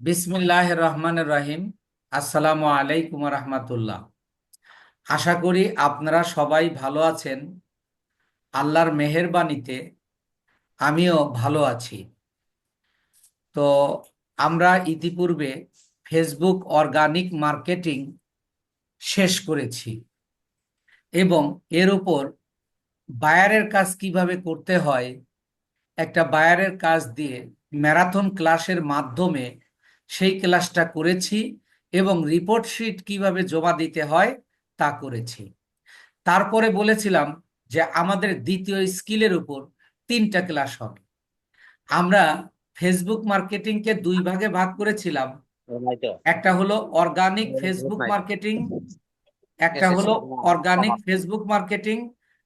বিসমিল্লাহির রহমানির রহিম। আসসালামু আলাইকুম রহমাতুল্লাহ। আশা করি আপনারা সবাই ভালো আছেন। আল্লাহর মেহেরবানিতে আমিও ভালো আছি। তো আমরা ইতিপূর্বে ফেসবুক অর্গানিক মার্কেটিং শেষ করেছি এবং এর উপর বায়ারের কাজ কিভাবে করতে হয়, একটা বায়ারের কাজ দিয়ে ম্যারাথন ক্লাসের মাধ্যমে সেই ক্লাসটা করেছি এবং রিপোর্ট শিট কিভাবে জমা দিতে হয় তা করেছি। তারপরে বলেছিলাম যে আমাদের দ্বিতীয় স্কিলের উপর 3টা ক্লাস হবে। আমরা ফেসবুক মার্কেটিংকে 2 ভাগে ভাগ করেছিলাম। একটা হলো অর্গানিক ফেসবুক মার্কেটিং, একটা হলো অর্গানিক ফেসবুক মার্কেটিং,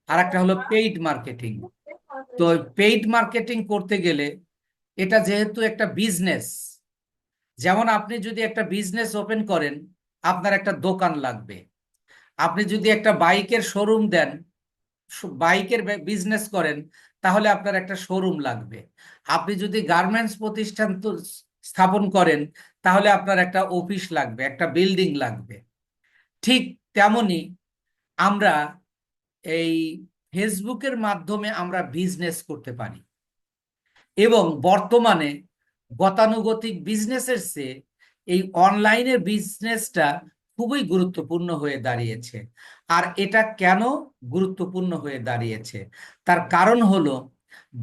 আর একটা হলো পেইড মার্কেটিং। তো পেইড মার্কেটিং করতে গেলে এটা যেহেতু একটা বিজনেস, যেমন আপনি যদি একটা বিজনেস ওপেন করেন, আপনার একটা দোকান লাগবে। আপনি যদি একটা বাইকের শোরুম দেন, বাইকের বিজনেস করেন, তাহলে আপনার একটা শোরুম লাগবে। আপনি যদি গার্মেন্টস প্রতিষ্ঠান স্থাপন করেন, তাহলে আপনার একটা অফিস লাগবে, একটা বিল্ডিং লাগবে। ঠিক তেমনি আমরা এই ফেসবুকের মাধ্যমে আমরা বিজনেস করতে পারি এবং বর্তমানে গতানুগতিক বিজনেসের চেয়ে এই অনলাইনের বিজনেসটা খুবই গুরুত্বপূর্ণ হয়ে দাঁড়িয়েছে। আর এটা কেন গুরুত্বপূর্ণ হয়ে দাঁড়িয়েছে, তার কারণ হলো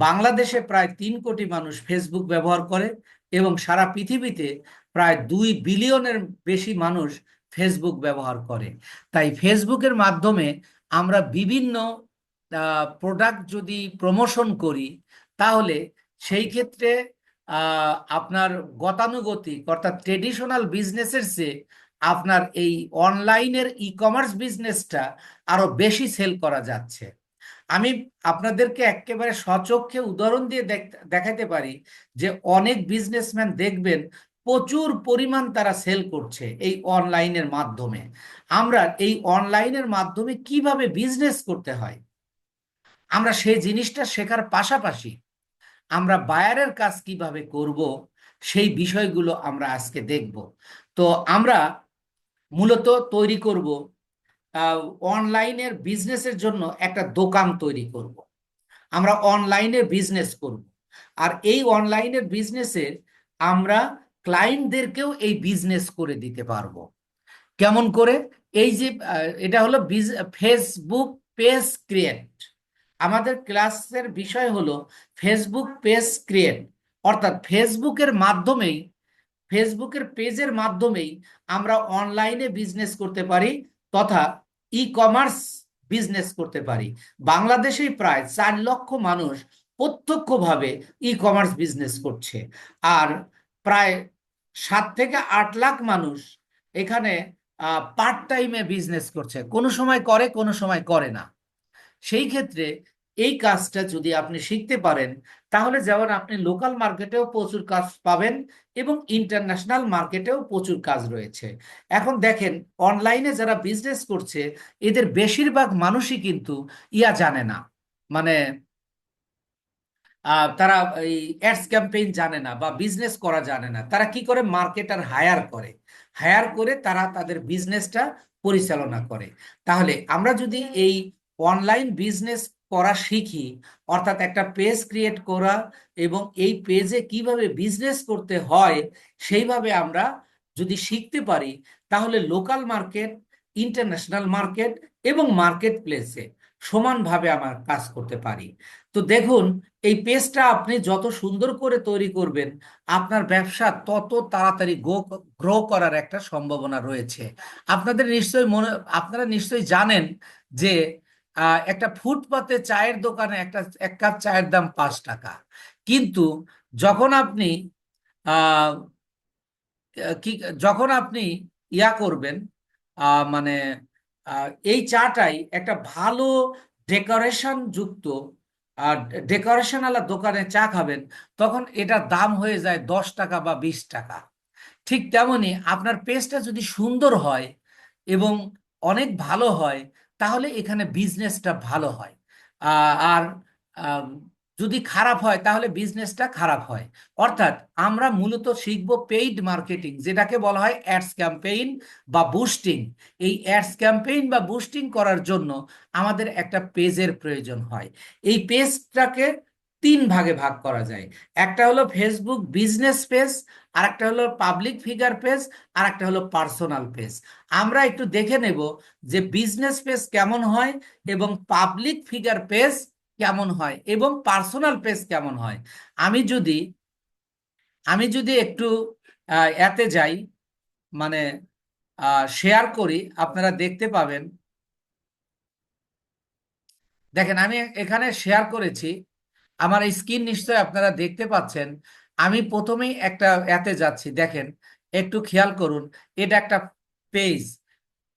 বাংলাদেশে প্রায় 3 কোটি মানুষ ফেসবুক ব্যবহার করে এবং সারা পৃথিবীতে প্রায় 2 বিলিয়নের বেশি মানুষ ফেসবুক ব্যবহার করে। তাই ফেসবুকের মাধ্যমে আমরা বিভিন্ন প্রোডাক্ট যদি প্রমোশন করি, তাহলে সেই ক্ষেত্রে আপনার গতানুগতিক অর্থাৎ ট্রেডিশনাল বিজনেসের চেয়ে আপনার এই অনলাইনের ই কমার্স বিজনেসটা আরো বেশি সেল করা যাচ্ছে। আমি আপনাদেরকে একেবারে সচক্ষে উদাহরণ দিয়ে দেখাতে পারি যে অনেক বিজনেসম্যান দেখবেন প্রচুর পরিমাণ তারা সেল করছে এই অনলাইনের মাধ্যমে। আমরা এই অনলাইনের মাধ্যমে কিভাবে বিজনেস করতে হয়, আমরা সেই জিনিসটা শেখার পাশাপাশি আমরা বায়ারের কাজ কিভাবে করব, সেই বিষয়গুলো আমরা আজকে দেখব। তো আমরা মূলত তৈরি করব অনলাইনের বিজনেসের জন্য একটা দোকান তৈরি করব। আমরা অনলাইনে বিজনেস করব, আর এই অনলাইনের বিজনেসের আমরা ক্লায়েন্টদেরকেও এই বিজনেস করে দিতে পারবো। কেমন করে? এই যে এটা হলো ফেসবুক পেজ ক্রিয়েট। আমাদের ক্লাসের বিষয় হলো ফেসবুক পেজ ক্রিয়েট, অর্থাৎ ফেসবুকের পেজের মাধ্যমেই আমরা অনলাইনে বিজনেস করতে পারি তথা ই কমার্স বিজনেস করতে পারি। বাংলাদেশেই প্রায় 4 লক্ষ মানুষ প্রত্যক্ষভাবে ই কমার্স বিজনেস করছে, আর প্রায় 7 থেকে 8 লাখ মানুষ এখানে পার্ট টাইমে বিজনেস করছে, কোনো সময় করে কোনো সময় করে না। সেই ক্ষেত্রে এই কাজটা যদি আপনি শিখতে পারেন, তাহলে যেমন আপনি লোকাল মার্কেটেও প্রচুর কাজ পাবেন এবং ইন্টারন্যাশনাল মার্কেটেও প্রচুর কাজ রয়েছে। এখন দেখেন, অনলাইনে যারা বিজনেস করছে এদের বেশিরভাগ মানুষই কিন্তু জানে না, মানে তারা এই অ্যাডস ক্যাম্পেইন জানে না বা বিজনেস করা জানে না। তারা কি করে? মার্কেটার হায়ার করে, হায়ার করে তারা তাদের বিজনেসটা পরিচালনা করে। তাহলে আমরা যদি এই অনলাইন বিজনেস করা শিখি, অর্থাৎ একটা পেজ ক্রিয়েট করা এবং এই পেজে কিভাবে বিজনেস করতে হয় সেইভাবে আমরা যদি শিখতে পারি, তাহলে লোকাল মার্কেট, ইন্টারন্যাশনাল মার্কেট এবং মার্কেট প্লেসে সমানভাবে আমরা কাজ করতে পারি। তো দেখুন, এই পেজটা আপনি যত সুন্দর করে তৈরি করবেন, আপনার ব্যবসা তত তাড়াতাড়ি গ্রো করার একটা সম্ভাবনা রয়েছে। আপনাদের নিশ্চয়ই আপনারা নিশ্চয়ই জানেন যে একটা ফুটপাতে চায়ের দোকানে এক কাপ চায়ের দাম 5 টাকা। কিন্তু যখন আপনি আহ কি যখন আপনি করবেন, মানে এই চাটাই একটা ভালো ডেকোরেশন যুক্ত আর ডেকোরেশন আলা দোকানে চা খাবেন, তখন এটার দাম হয়ে যায় 10 টাকা বা 20 টাকা। ঠিক তেমনি আপনার পেজটা যদি সুন্দর হয় এবং অনেক ভালো হয়, তাহলে এখানে বিজনেসটা ভালো হয়। আর যদি খারাপ হয় তাহলে বিজনেসটা খারাপ হয়। অর্থাৎ আমরা মূলত শিখব পেইড মার্কেটিং, যেটাকে বলা হয় অ্যাডস ক্যাম্পেইন বা বুস্টিং। এই অ্যাডস ক্যাম্পেইন বা বুস্টিং করার জন্য আমাদের একটা পেজের প্রয়োজন হয়। এই পেজটাকে তিন ভাগে ভাগ করা যায়। একটা হলো ফেসবুক বিজনেস পেজ, আর একটা হলো পাবলিক ফিগার পেজ, আর একটা হলো পার্সোনাল পেজ। আমরা একটু দেখে নেব যে বিজনেস পেজ কেমন হয় এবং পাবলিক ফিগার পেজ কেমন হয় এবং পার্সোনাল পেজ কেমন হয়। আমি যদি আমি যদি একটু এতে যাই, মানে শেয়ার করি, আপনারা দেখতে পাবেন। দেখেন আমি এখানে শেয়ার করেছি, আমার স্ক্রিন নিশ্চয় আপনারা দেখতে পাচ্ছেন। আমি প্রথমেই একটা এতে যাচ্ছি, দেখেন একটু খেয়াল করুন। এটা একটা page,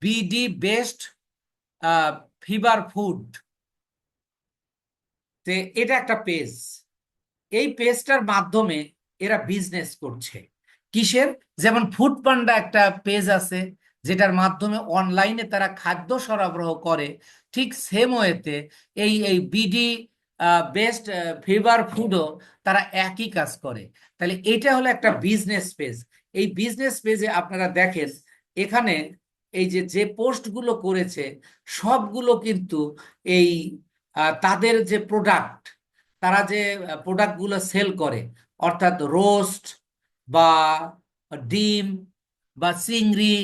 BD best fever food. এটা একটা পেজ। এই পেজটার মাধ্যমে এরা বিজনেস করছে কিসের, যেমন ফুড পান্ডা একটা পেজ আছে যেটার মাধ্যমে অনলাইনে তারা খাদ্য সরবরাহ করে। ঠিক সেম ওয়েতে এই এই বিডি বেস্ট ফেভার ফুডও তারা একই কাজ করে। তাহলে এটা হলো একটা বিজনেস পেজ। এই বিজনেস পেজে আপনারা দেখেন এখানে এই যে যে পোস্টগুলো করেছে সবগুলো কিন্তু এই তাদের যে প্রোডাক্ট, তারা যে প্রোডাক্টগুলো সেল করে, অর্থাৎ রোস্ট বা ডিম বা চিংড়ি,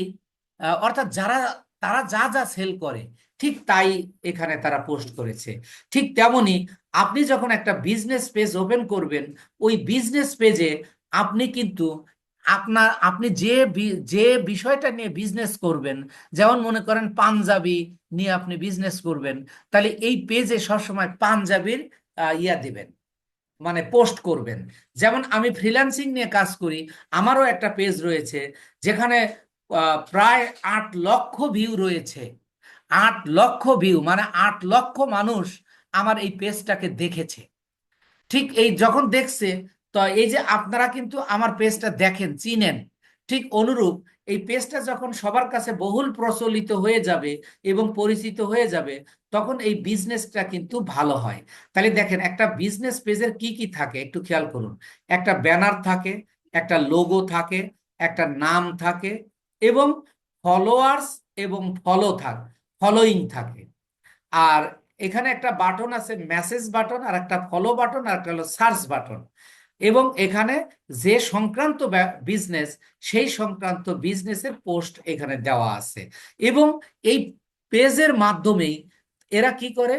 অর্থাৎ তারা যা যা সেল করে ঠিক তাই এখানে তারা পোস্ট করেছে। ঠিক তেমনি আপনি যখন একটা বিজনেস পেজ ওপেন করবেন, ওই বিজনেস পেজে আপনি কিন্তু আপনি যে বিষয়টা নিয়ে বিজনেস করবেন, যেমন মনে করেন পাঞ্জাবি নিয়ে আপনি বিজনেস করবেন, তাহলে এই পেজে সবসময় পাঞ্জাবির ইয়া দিবেন, মানে পোস্ট করবেন। যেমন আমি ফ্রিল্যান্সিং নিয়ে কাজ করি, আমারও একটা পেজ রয়েছে যেখানে প্রায় 8 লক্ষ ভিউ রয়েছে। 8 লক্ষ ভিউ মানে 8 লক্ষ মানুষ আমার এই পেজটাকে দেখেছে। ঠিক এই যখন দেখছে, তো এই যে আপনারা কিন্তু আমার পেজটা দেখেন, চিনেন, ঠিক অনুরূপ এই পেজটা যখন সবার কাছে বহুল প্রচলিত হয়ে যাবে এবং পরিচিত হয়ে যাবে, তখন এই বিজনেসটা কিন্তু ভালো হয়। তাহলে দেখেন একটা বিজনেস পেজের কি কি থাকে একটু খেয়াল করুন। একটা ব্যানার থাকে, একটা লোগো থাকে, একটা নাম থাকে, এবং ফলোয়ার্স এবং ফলোইং থাকে। আর এখানে একটা বাটন আছে, মেসেজ বাটন, আর একটা ফলো বাটন, আর একটা হলো সার্চ বাটন। এবং এখানে যে সংক্রান্ত বিজনেস, সেই সংক্রান্ত বিজনেসের পোস্ট এখানে দেওয়া আছে। এবং এই পেজের মাধ্যমেই এরা কি করে,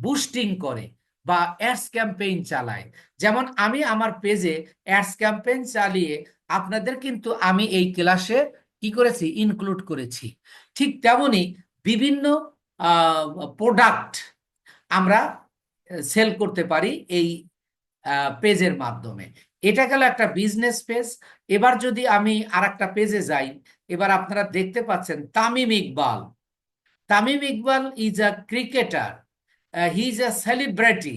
বুস্টিং করে বা অ্যাডস ক্যাম্পেইন চালায়। যেমন আমি আমার পেজে অ্যাডস ক্যাম্পেইন চালিয়ে আপনাদের কিন্তু আমি এই ক্লাসে কি করেছি, ইনক্লুড করেছি। ঠিক তেমনি বিভিন্ন প্রোডাক্ট আমরা সেল করতে পারি এই পেজের মাধ্যমে। এটা গেল একটা বিজনেস পেজ। এবার যদি আমি আর একটা পেজে যাই, এবার আপনারা দেখতে পাচ্ছেন Tamim Iqbal. Tamim Iqbal is a cricketer, he is a celebrity.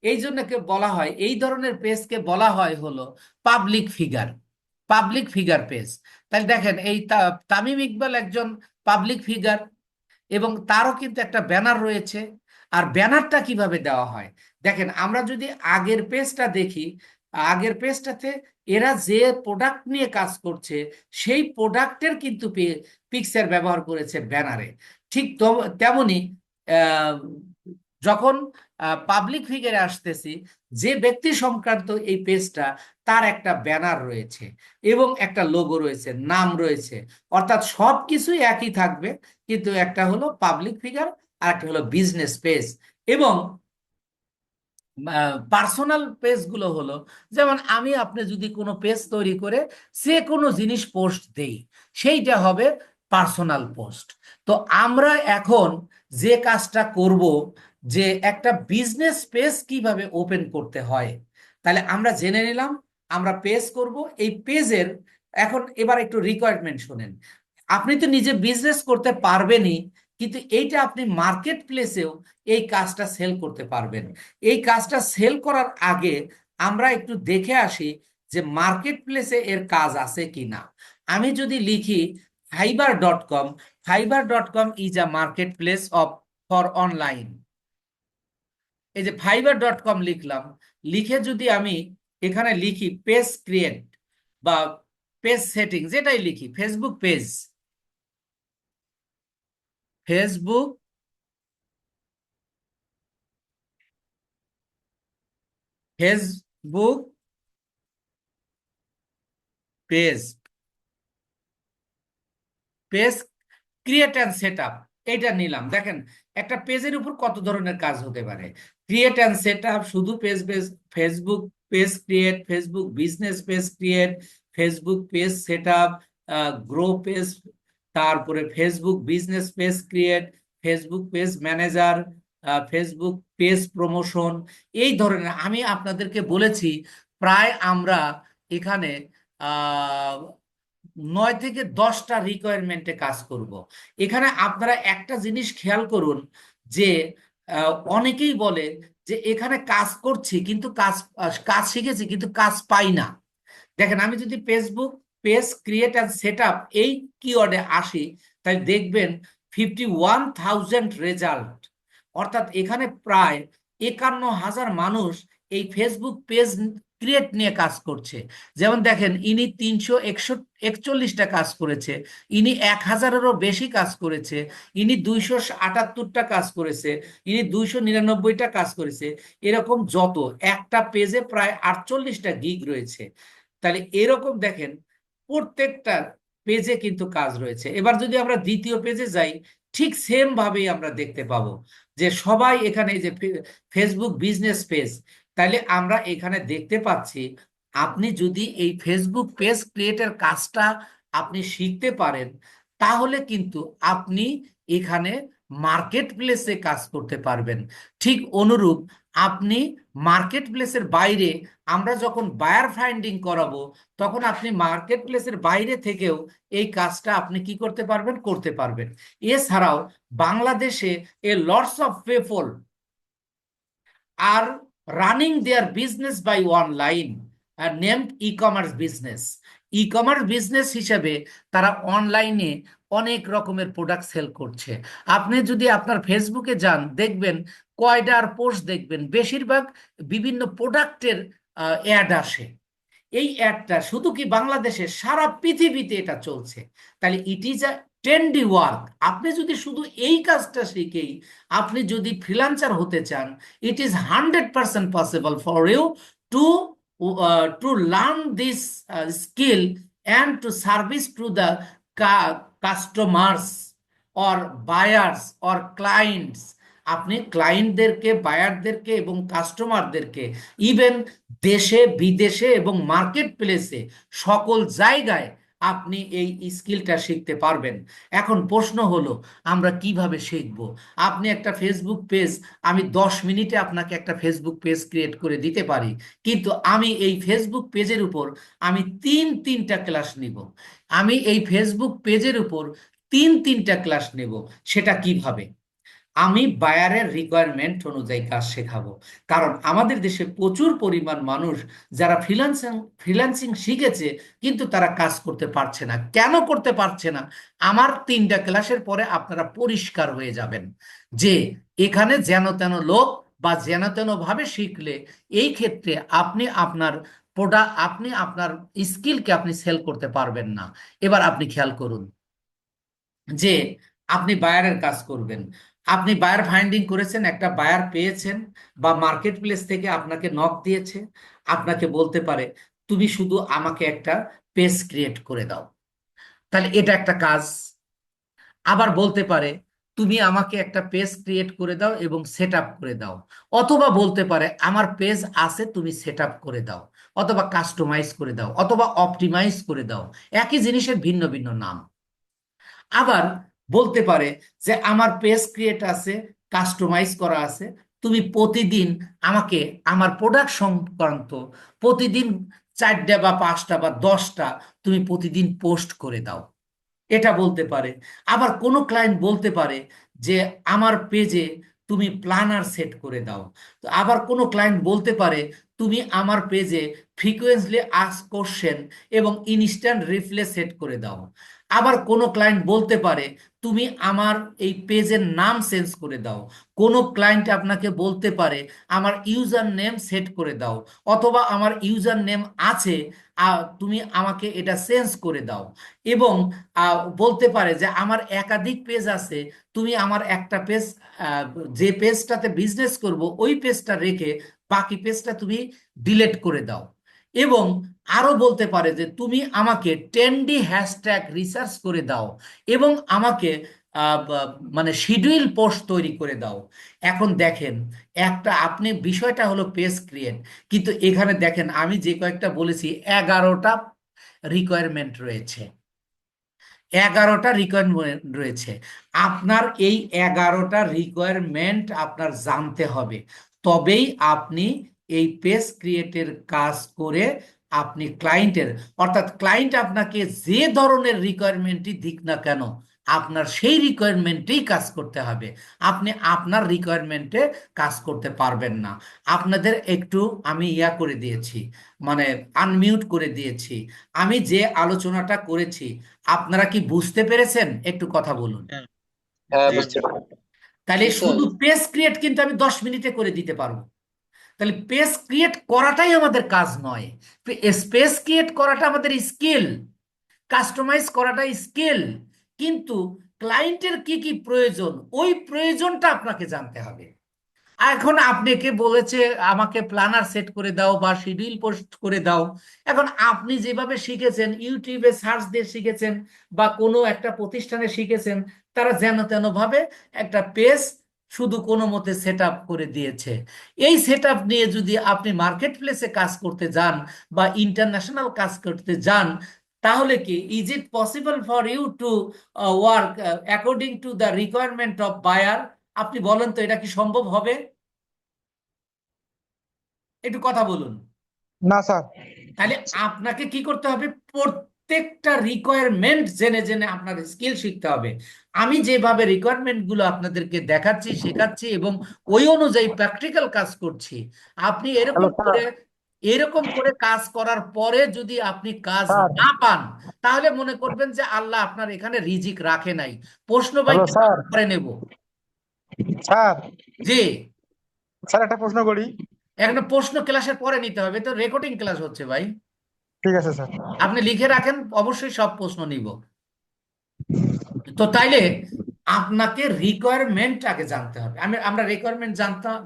এই জন্য বলা হয় এই ধরনের পেজকে বলা হয় হলো পাবলিক ফিগার পেজ। তাহলে দেখেন এই তামিম ইকবাল একজন পাবলিক ফিগার, এবং তারও কিন্তু একটা ব্যানার রয়েছে। আর ব্যানারটা কিভাবে দেওয়া হয়, দেখেন আমরা যদি আগের পেজটা দেখি, আগের পেজটাতে এরা যে প্রোডাক্ট নিয়ে কাজ করছে সেই প্রোডাক্টের কিন্তু পিকচার ব্যবহার করেছে ব্যানারে। ঠিক তেমনি আহ, যখন পাবলিক ফিগারে আসতেছি, যে ব্যক্তি সংক্রান্ত এই পেজটা, তার একটা ব্যানার রয়েছে এবং একটা লোগো রয়েছে, নাম রয়েছে, অর্থাৎ সব কিছুই একই থাকবে, কিন্তু একটা হলো পাবলিক ফিগার আর একটা হলো বিজনেস পেজ। এবং পার্সোনাল পেজগুলো হলো, যেমন আমি আপনি যদি কোনো পেজ তৈরি করে যে কোনো জিনিস পোস্ট দেই, সেইটা হবে পার্সোনাল পোস্ট। তো আমরা এখন যে কাজটা করব, যে একটা বিজনেস পেজ কিভাবে ওপেন করতে হয়, তাহলে আমরা জেনে নিলাম। আমরা পেজ করব, এই পেজের এখন এবার একটু রিকোয়ারমেন্ট শোনেন। আপনি তো নিজে বিজনেস করতে পারবেনই, কিন্তু এইটা আপনি মার্কেট প্লেসেও এই কাজটা সেল করতে পারবেন। এই কাজটা সেল করার আগে আমরা একটু দেখে আসি যে মার্কেট প্লেসে এর কাজ আছে কিনা। আমি যদি লিখি Fiverr dot com, Fiverr dot com is a market place of for online. এই যে ফাইবার.com লিখলাম, লিখে যদি আমি এখানে লিখি পেজ ক্রিয়েট বা পেজ সেটিং, যেটাই লিখি, Facebook page, Facebook Facebook page, page create and set up, এইটা নিলাম। দেখেন একটা পেজের উপর কত ধরনের কাজ হতে পারে। ক্রিয়েট অ্যান্ড সেট আপ, শুধু page page, Facebook page create, Facebook business page create, Facebook page set up, grow page, তারপরে Facebook business page create, Facebook page manager, Facebook page promotion, এই ধরনের আমি আপনাদেরকে বলেছি। প্রায় আমরা এখানে আহ 9 থেকে 10টা রিকোয়ারমেন্টে কাজ করব। এখানে আপনারা একটা জিনিস খেয়াল করুন যে অনেকেই বলে যে এখানে কাজ করছি কিন্তু কাজ শিখেছি কিন্তু কাজ পাই না। দেখেন আমি যদি Facebook page create and set up এই কিওয়ার্ডে আসি, তাই দেখবেন 51,000 রেজাল্ট, অর্থাৎ এখানে প্রায় 51,000 মানুষ এই ফেসবুক পেজ ক্রিয়েট নিয়ে কাজ করছে। যেমন দেখেন ইনি 341টা কাজ করেছে, ইনি 1,000-এরও বেশি কাজ করেছে, ইনি 278টা কাজ করেছে, ইনি 299টা কাজ করেছে। এরকম যত একটা পেজে প্রায় 48টা গিগ রয়েছে। তাহলে এরকম দেখেন প্রত্যেকটা পেজে কিন্তু কাজ রয়েছে। এবার যদি আমরা দ্বিতীয় পেজে যাই, ঠিক সেম ভাবেই আমরা দেখতে পাবো যে সবাই এখানে এই যে ফেসবুক বিজনেস পেজ, তাহলে আমরা এখানে দেখতে পাচ্ছি আপনি যদি এই ফেসবুক পেজ ক্রিয়েটের কাজটা আপনি শিখতে পারেন, তাহলে কিন্তু আপনি এখানে মার্কেট প্লেসে কাজ করতে পারবেন। ঠিক অনুরূপ আপনি মার্কেট প্লেসের বাইরে, আমরা যখন বায়ার ফাইন্ডিং করাবো, তখন আপনি মার্কেট প্লেসের বাইরে থেকেও এই কাজটা আপনি কি করতে পারবেন, করতে পারবেন। এছাড়াও বাংলাদেশে lots of people are running their business by online named e commerce business. E commerce business হিসেবে তারা অনলাইনে অনেক রকমের প্রোডাক্ট সেল করছে। আপনি যদি আপনার ফেসবুকে যান দেখবেন কয়টা আর পোস্ট দেখবেন বেশিরভাগ বিভিন্ন প্রোডাক্টের অ্যাড আসে। এই অ্যাডটা শুধু কি বাংলাদেশে, সারা পৃথিবীতে এটা চলছে। তাহলে it is a trendy work. আপনি যদি শুধু এই কাজটা শিখেই আপনি যদি ফ্রিল্যান্সার হতে চান, it is 100% possible for you to to learn this skill and to service to the customers or buyers or clients. আপনি ক্লায়েন্টদেরকে, বায়ারদেরকে এবং কাস্টমারদেরকে ইভেন দেশে বিদেশে এবং মার্কেট প্লেসে সকল জায়গায় আপনি এই স্কিলটা শিখতে পারবেন। এখন প্রশ্ন হলো আমরা কিভাবে শিখব। আপনি একটা ফেসবুক পেজ, আমি 10 মিনিটে আপনাকে একটা ফেসবুক পেজ ক্রিয়েট করে দিতে পারি, কিন্তু আমি এই ফেসবুক পেজের উপর আমি তিনটা ক্লাস নিব। আমি এই ফেসবুক পেজের উপর তিনটা ক্লাস নেব। সেটা কিভাবে? আমি বায়ারের রিকোয়ারমেন্ট অনুযায়ী কাজ শেখাবো। কারণ আমাদের দেশে প্রচুর পরিমাণ মানুষ যারা ফ্রিল্যান্সিং শিখেছে কিন্তু তারা কাজ করতে পারছে না। কেন করতে পারছে না? আমার তিনটা ক্লাসের পরে আপনারা পরিষ্কার হয়ে যাবেন যে এখানে যেন তেন লোক বা যেন তেন ভাবে শিখলে এই ক্ষেত্রে আপনি আপনার প্রোডাক্ট, আপনি আপনার স্কিলকে আপনি সেল করতে পারবেন না। এবার আপনি খেয়াল করুন যে আপনি বায়ারের কাজ করবেন, আপনি বায়ার ফাইন্ডিং করেছেন, একটা বায়ার পেয়েছেন বা মার্কেট প্লেস থেকে আপনাকে নক দিয়েছে, আপনাকে বলতে পারে তুমি শুধু আমাকে একটা পেজ ক্রিয়েট করে দাও, তাহলে এটা একটা কাজ। আবার বলতে পারে তুমি আমাকে একটা পেজ ক্রিয়েট করে দাও এবং সেট আপ করে দাও, অথবা বলতে পারে আমার পেজ আছে তুমি সেট আপ করে দাও, অথবা কাস্টমাইজ করে দাও, অথবা অপটিমাইজ করে দাও। একই জিনিসের ভিন্ন ভিন্ন নাম। আবার বলতে পারে যে আমার পেজ ক্রিয়েট আছে, কাস্টমাইজ করা আছে, তুমি প্রতিদিন আমাকে আমার প্রোডাক্ট সংক্রান্ত প্রতিদিন 4টা বা 5টা বা 10টা তুমি প্রতিদিন পোস্ট করে দাও, এটা বলতে পারে। আবার কোনো ক্লায়েন্ট বলতে পারে যে আমার পেজে তুমি প্ল্যানার সেট করে দাও। তো আবার কোনো ক্লায়েন্ট বলতে পারে তুমি আমার পেজে ফ্রিকোয়েন্টলি আস্ক কোশ্চেন এবং ইনস্ট্যান্ট রিপ্লাই সেট করে দাও। আবার কোনো ক্লায়েন্ট বলতে পারে তুমি আমার এই পেজের নাম চেঞ্জ করে দাও। কোনো ক্লায়েন্ট আপনাকে বলতে পারে আমার ইউজার নেম সেট করে দাও, অথবা আমার ইউজার নেম আছে, তুমি আমাকে এটা চেঞ্জ করে দাও। এবং বলতে পারে যে আমার একাধিক পেজ আছে, তুমি আমার একটা পেজ, যে পেজটাতে বিজনেস করব ওই পেজটা রেখে বাকি পেজটা তুমি ডিলিট করে দাও। এবং আরো বলতে পারে যে তুমি আমাকে ট্রেন্ডি হ্যাশট্যাগ রিসার্চ করে দাও এবং আমাকে মানে শিডিউল পোস্ট তৈরি করে দাও। এখন দেখেন, একটা আপনি বিষয়টা হলো পেজ ক্রিয়েট, কিন্তু এখানে দেখেন আমি যে কয়েকটা বলেছি 11টা রিকোয়ারমেন্ট রয়েছে। 11টা রিকোয়ারমেন্ট রয়েছে। আপনার এই 11টা রিকোয়ারমেন্ট আপনার জানতে হবে, তবেই আপনি এই পেজ ক্রিয়েটের কাজ করে আপনি ক্লায়েন্টের, অর্থাৎ ক্লায়েন্ট আপনাকে যে ধরনের রিকোয়ারমেন্টই দিক না কেন, আপনার সেই রিকোয়ারমেন্টেই কাজ করতে হবে। আপনি আপনার রিকোয়ারমেন্টে কাজ করতে পারবেন না। আপনাদের একটু আমি করে দিয়েছি, মানে আনমিউট করে দিয়েছি। আমি যে আলোচনাটা করেছি আপনারা কি বুঝতে পেরেছেন? একটু কথা বলুন। হ্যাঁ, হ্যাঁ, জি বুঝতে জি। পারলাম। তাহলে জি স্যার। শুধু পেজ ক্রিয়েট কিন্তু আমি 10 মিনিটে করে দিতে পারবো। তাহলে পেজ ক্রিয়েট করাটাই আমাদের কাজ নয়, পেজ ক্রিয়েট করাটা আমাদের স্কিল, কাস্টমাইজ করাটা স্কিল। কিন্তু ক্লায়েন্টের কি কি প্রয়োজন, ওই প্রয়োজনটা আপনাকে জানতে হবে। এখন আপনাকে বলেছে আমাকে প্ল্যানার সেট করে দাও বা শিডিউল পোস্ট করে দাও। এখন আপনি যেভাবে শিখেছেন, ইউটিউবে সার্চ দিয়ে শিখেছেন বা কোনো একটা প্রতিষ্ঠানে শিখেছেন, তারা যেন তেন ভাবে একটা পেজ শুধু কোনো মতে সেট আপ করে দিয়েছে। এই সেট আপ নিয়ে যদি আপনি মার্কেট প্লেসে কাজ করতে যান বা ইন্টারন্যাশনাল কাজ করতে যান, তাহলে কি is it possible for you to work according to the requirement of buyer? আপনি বলেন তো, এটা কি সম্ভব হবে? একটু কথা বলুন। না স্যার। তাহলে আপনাকে কি করতে হবে? প্রত্যেকটা রিকোয়ারমেন্ট জেনে জেনে আপনার স্কিল শিখতে হবে। আমি যেভাবে রিকোয়ারমেন্ট গুলো আপনাদেরকে দেখাচ্ছি, শেখাচ্ছি এবং ওই অনুযায়ী প্র্যাকটিক্যাল কাজ করছি, আপনি হ্যালো এরকম স্যার। করে এরকম করে কাজ করার পরে যদি আপনি কাজ স্যার। না পান, তাহলে মনে করবেন যে আল্লাহ আপনার এখানে রিজিক রাখে নাই। প্রশ্ন ভাই হ্যালো কিন্তু স্যার। আমি পরে নেব। স্যার। জি। স্যার একটা প্রশ্ন করি। একটা প্রশ্ন ক্লাসের পরে নিতে হবে, তো রেকর্ডিং ক্লাস হচ্ছে ভাই। ঠিক আছে স্যার। আপনি লিখে রাখেন, অবশ্যই সব প্রশ্ন নিব। তো তাইলে আপনাকে রিকোয়ারমেন্ট আগে জানতে হবে। আমরা রিকোয়ারমেন্ট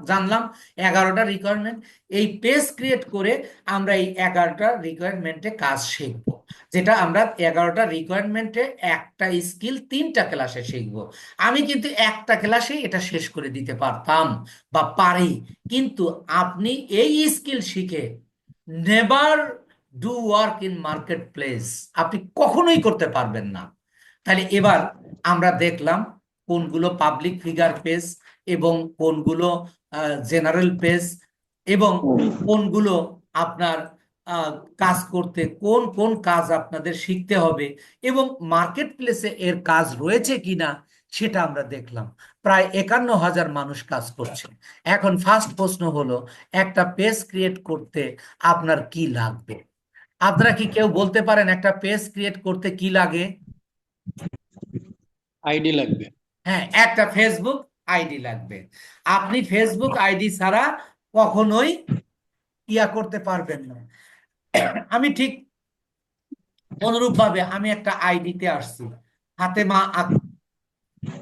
জানলাম, 11টা রিকোয়ারমেন্ট। এই পেজ ক্রিয়েট করে আমরা এই 11টা রিকোয়ারমেন্টে কাজ শিখবো, যেটা আমরা 11টা রিকোয়ারমেন্টে একটা স্কিল 3টা ক্লাসে শিখবো। আমি কিন্তু একটা ক্লাসে এটা শেষ করে দিতে পারতাম বা পারি, কিন্তু আপনি এই স্কিল শিখে never do work in market place, আপনি কখনোই করতে পারবেন না। তাহলে এবার আমরা দেখলাম কোনগুলো পাবলিক ফিগার পেজ এবং কোনগুলো জেনারেল পেজ, এবং কোনগুলো আপনার আহ, কাজ করতে কোন কোন কাজ আপনাদের শিখতে হবে, এবং মার্কেট প্লেসে এর কাজ রয়েছে কিনা সেটা আমরা দেখলাম। প্রায় 51,000 মানুষ কাজ করছে। এখন ফার্স্ট প্রশ্ন হলো, একটা পেজ ক্রিয়েট করতে আপনার কি লাগবে? আপনারা কি কেউ বলতে পারেন একটা পেজ ক্রিয়েট করতে কি লাগে? আইডি লাগবে। হ্যাঁ, একটা ফেসবুক আইডি লাগবে। আপনি ফেসবুক আইডি ছাড়া কখনোই করতে পারবেন না। আমি ঠিক অনুরূপ ভাবে আমি একটা আইডিতে আসছি, ফাতেমা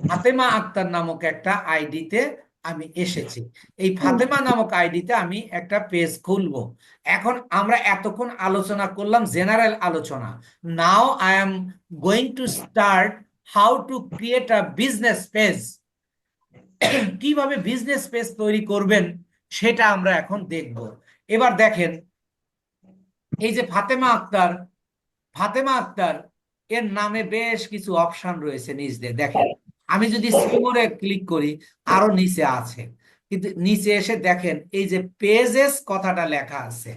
ফাতেমা আক্তার নামক একটা আইডিতে আমি এসেছি। এই ফাতেমা নামক আইডিতে আমি একটা পেজ খুলবো। এখন আমরা এতক্ষণ আলোচনা করলাম জেনারেল আলোচনা। Now I am going to start how to create a business page. কিভাবে বিজনেস পেজ তৈরি করবেন সেটা আমরা এখন দেখব। এবার দেখেন, এই যে ফাতেমা আক্তার, ফাতেমা আক্তার এর নামে বেশ কিছু অপশন রয়েছে নিচ দিয়ে দেখেন। আমি যদি সিমোরে ক্লিক করি, আরো নিচে আছে, কিন্তু নিচে এসে দেখেন এই যে পেজেস কথাটা লেখা আছে,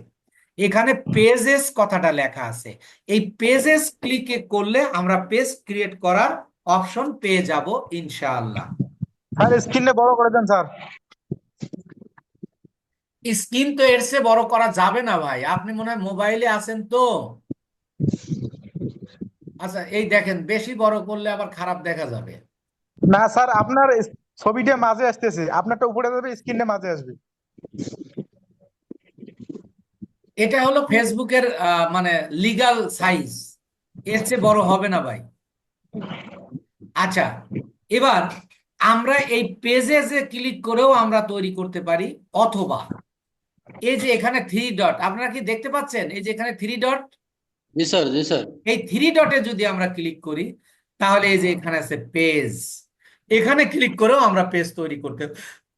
এখানে পেজেস কথাটা লেখা আছে। এই পেজেস ক্লিক করলে আমরা পেজ ক্রিয়েট করার অপশন পেয়ে যাব ইনশাআল্লাহ। স্যার স্ক্রিনে বড় করে দেন স্যার। স্ক্রিন তো এর চেয়ে বড় করা যাবে না ভাই, আপনি মনে হয় মোবাইলে আছেন তো। আচ্ছা, এই দেখেন, বেশি বড় করলে আবার খারাপ দেখা যাবে। না স্যার, আপনার ছবিটা মাঝে আসতেছে, আপনারটা উপরে যাবে, স্ক্রিনটা মাঝে আসবে। এটা হলো ফেসবুকের মানে লিগ্যাল সাইজ, এর চেয়ে বড় হবে না ভাই। আচ্ছা, এবার আমরা এই পেজে যে ক্লিক করেও আমরা তৈরি করতে পারি, অথবা এই যে এখানে থ্রি ডট আপনারা কি দেখতে পাচ্ছেন, এই যে এখানে থ্রি ডট, জি স্যার, জি স্যার। এই থ্রি ডটে যদি আমরা ক্লিক করি, তাহলে এই যে এখানে আছে পেজ, এখানে ক্লিক করেও আমরা পেজ তৈরি করতে